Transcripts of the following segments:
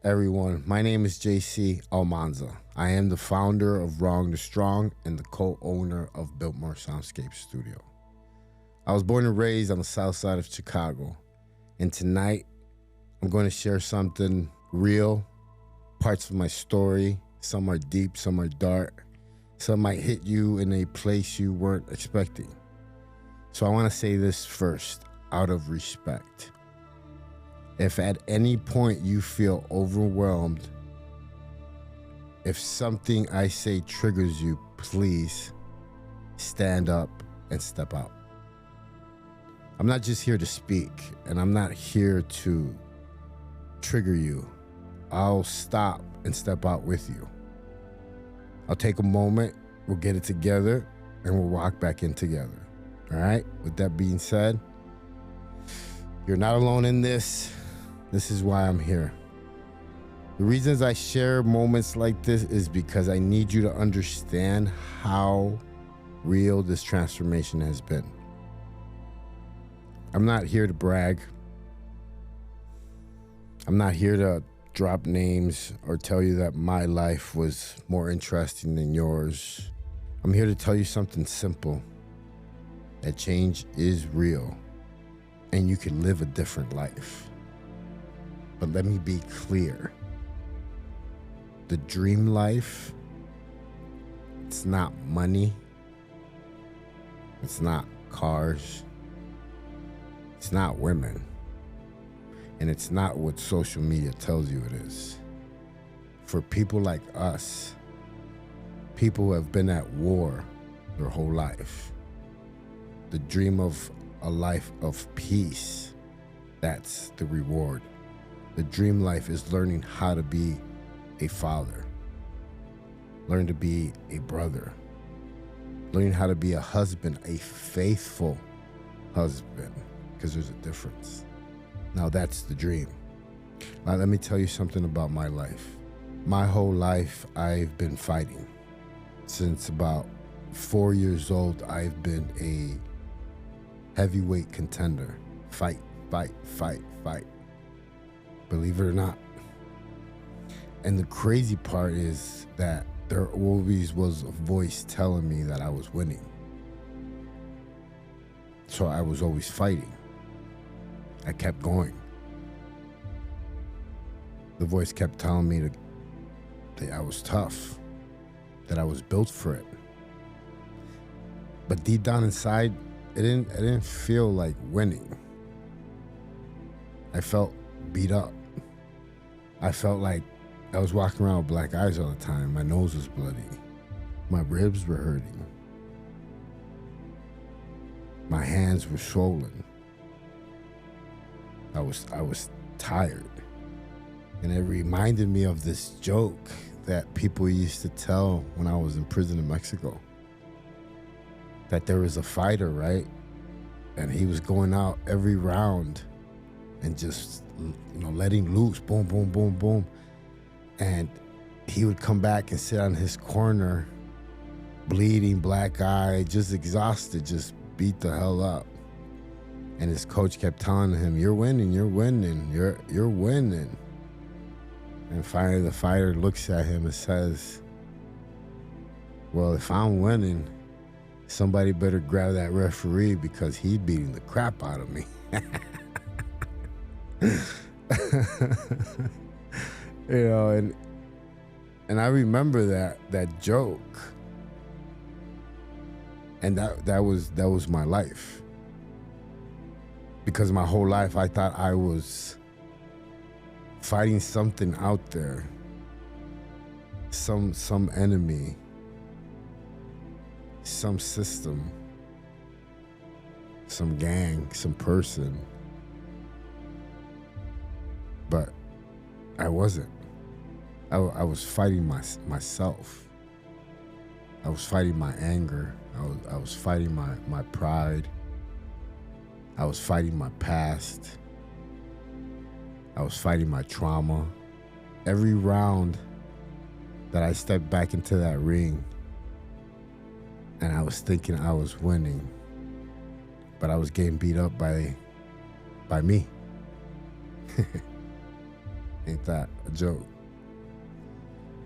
Everyone, my name is JC Almanza. I am the founder of Wrong to Strong and the co-owner of Biltmore Soundscape Studio. I was born and raised on the south side of Chicago, and tonight I'm going to share something real, parts of my story. Some are deep, some are dark, some might hit you in a place you weren't expecting. So I want to say this first, out of respect. If at any point you feel overwhelmed, if something I say triggers you, please stand up and step out. I'm not just here to speak, and I'm not here to trigger you. I'll stop and step out with you. I'll take a moment, we'll get it together, and we'll walk back in together. All right? With that being said, you're not alone in this. This is why I'm here. The reasons I share moments like this is because I need you to understand how real this transformation has been. I'm not here to brag. I'm not here to drop names or tell you that my life was more interesting than yours. I'm here to tell you something simple, that change is real and you can live a different life. But let me be clear. The dream life, it's not money. It's not cars. It's not women. And it's not what social media tells you it is. For people like us, people who have been at war their whole life, the dream of a life of peace, that's the reward. The dream life is learning how to be a father, learn to be a brother, learning how to be a husband, a faithful husband, because there's a difference. Now that's the dream. Now let me tell you something about my life. My whole life I've been fighting. Since about 4 years old, I've been a heavyweight contender. Fight, fight, fight, fight. Believe it or not. And the crazy part is that there always was a voice telling me that I was winning. So I was always fighting. I kept going. The voice kept telling me that I was tough, that I was built for it. But deep down inside, it didn't feel like winning. I felt beat up. I felt like I was walking around with black eyes all the time. My nose was bloody. My ribs were hurting. My hands were swollen. I was tired. And it reminded me of this joke that people used to tell when I was in prison in Mexico. That there was a fighter, right? And he was going out every round and just, letting loose, boom, boom, boom, boom. And he would come back and sit on his corner, bleeding, black eye, just exhausted, just beat the hell up. And his coach kept telling him, you're winning, you're winning, you're winning. And finally the fighter looks at him and says, well, if I'm winning, somebody better grab that referee because he's beating the crap out of me. And I remember that joke, and that was my life, because my whole life I thought I was fighting something out there, some enemy, some system, some gang, some person. But I wasn't. I was fighting myself. I was fighting my anger. I was fighting my pride. I was fighting my past. I was fighting my trauma. Every round that I stepped back into that ring and I was thinking I was winning, but I was getting beat up by me. Ain't that a joke?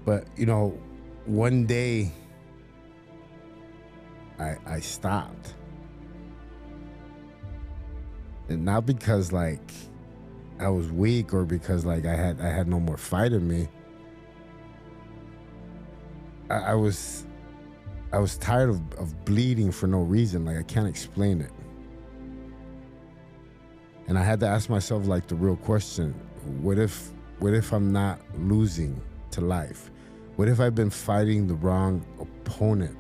But, one day I stopped. And not because like I was weak or because like I had no more fight in me. I was tired of bleeding for no reason. Like I can't explain it. And I had to ask myself like the real question, what if I'm not losing to life? What if I've been fighting the wrong opponent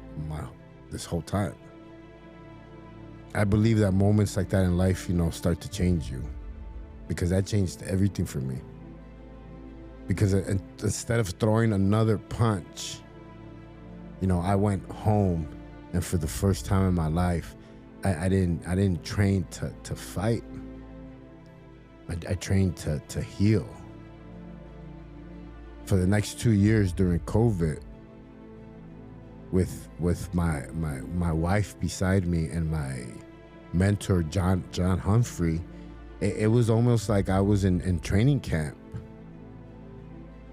this whole time? I believe that moments like that in life, start to change you, because that changed everything for me. Because instead of throwing another punch, I went home, and for the first time in my life, I didn't train to fight. I trained to heal. For the next 2 years during COVID, with my wife beside me and my mentor John Humphrey, it was almost like I was in training camp,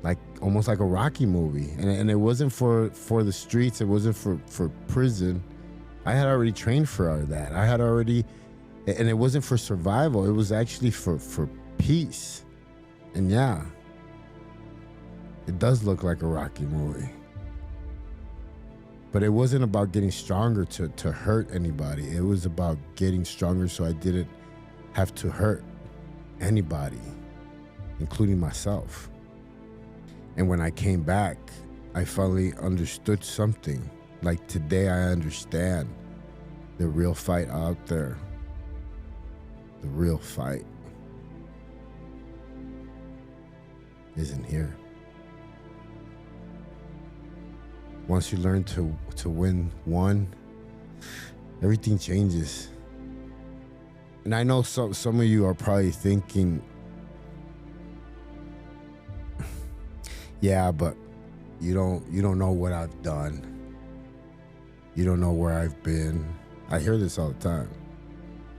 like almost like a Rocky movie. And it wasn't for the streets, it wasn't for prison. I had already trained for all of that. And it wasn't for survival, it was actually for peace. And yeah, it does look like a Rocky movie. But it wasn't about getting stronger to hurt anybody. It was about getting stronger so I didn't have to hurt anybody, including myself. And when I came back, I finally understood something. Like today, I understand the real fight out there. The real fight isn't here. Once you learn to win one, everything changes. And I know some of you are probably thinking, yeah, but you don't know what I've done. You don't know where I've been. I hear this all the time.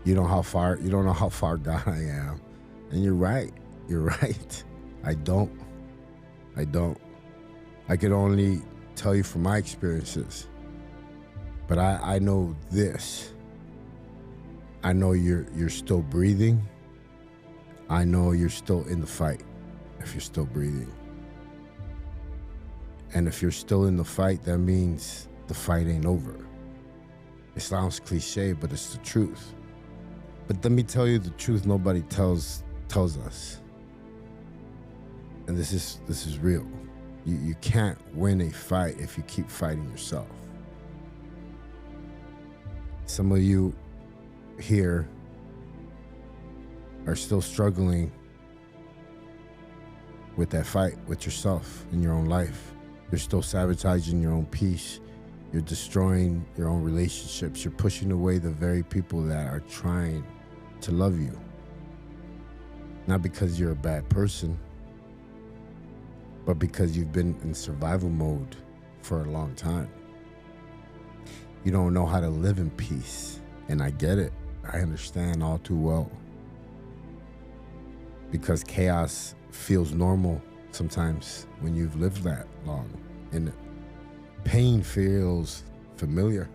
You don't know how far gone I am. And you're right. You're right. I don't. I could only tell you from my experiences. But I know this. I know you're still breathing. I know you're still in the fight if you're still breathing. And if you're still in the fight, that means the fight ain't over. It sounds cliche, but it's the truth. But let me tell you the truth nobody tells us. And this is real. You can't win a fight if you keep fighting yourself. Some of you here are still struggling with that fight with yourself in your own life. You're still sabotaging your own peace. You're destroying your own relationships. You're pushing away the very people that are trying to love you. Not because you're a bad person, but because you've been in survival mode for a long time. You don't know how to live in peace. And I get it. I understand all too well. Because chaos feels normal sometimes when you've lived that long. And pain feels familiar.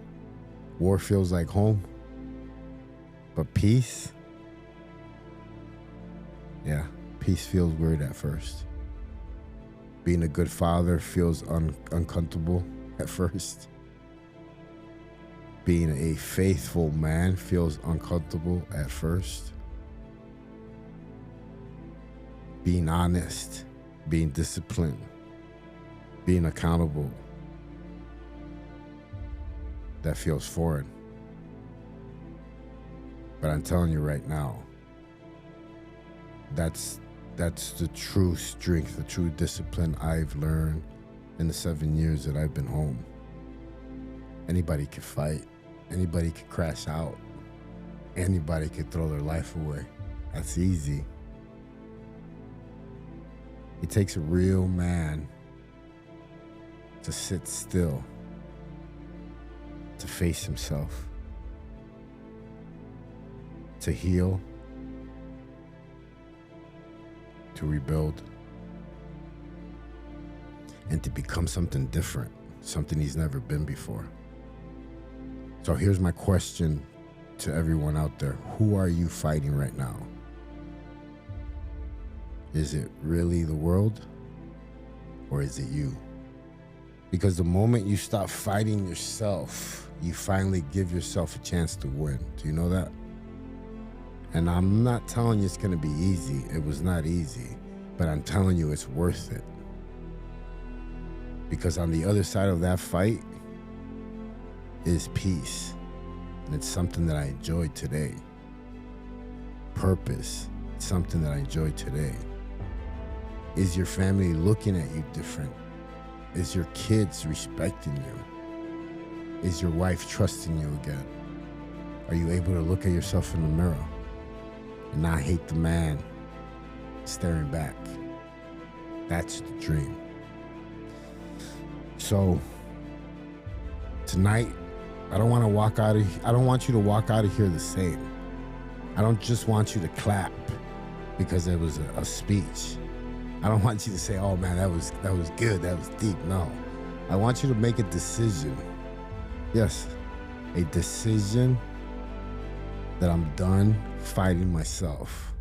War feels like home. But peace? Yeah, peace feels weird at first. Being a good father feels uncomfortable at first. Being a faithful man feels uncomfortable at first. Being honest, being disciplined, being accountable, that feels foreign. But I'm telling you right now, that's the true strength, the true discipline I've learned in the 7 years that I've been home. Anybody could fight. Anybody could crash out. Anybody could throw their life away. That's easy. It takes a real man to sit still, to face himself, to heal, to rebuild, and to become something different, something he's never been before. So here's my question to everyone out there. Who are you fighting right now? Is it really the world, or is it you? Because the moment you stop fighting yourself, you finally give yourself a chance to win. Do you know that? And I'm not telling you it's going to be easy. It was not easy, but I'm telling you it's worth it. Because on the other side of that fight is peace. And it's something that I enjoyed today. Purpose, it's something that I enjoyed today. Is your family looking at you different? Is your kids respecting you? Is your wife trusting you again? Are you able to look at yourself in the mirror and not hate the man staring back? That's the dream. So tonight, I don't want you to walk out of here the same. I don't just want you to clap because it was a speech. I don't want you to say, oh man, that was good, that was deep. No, I want you to make a decision. Yes, a decision that I'm done fighting myself.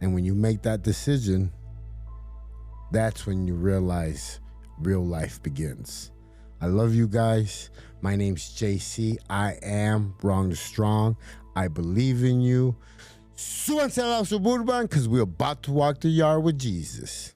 And when you make that decision, that's when you realize real life begins. I love you guys. My name's JC. I am Wrong to Strong. I believe in you. Súbanse a la Suburban because we're about to walk the yard with Jesus.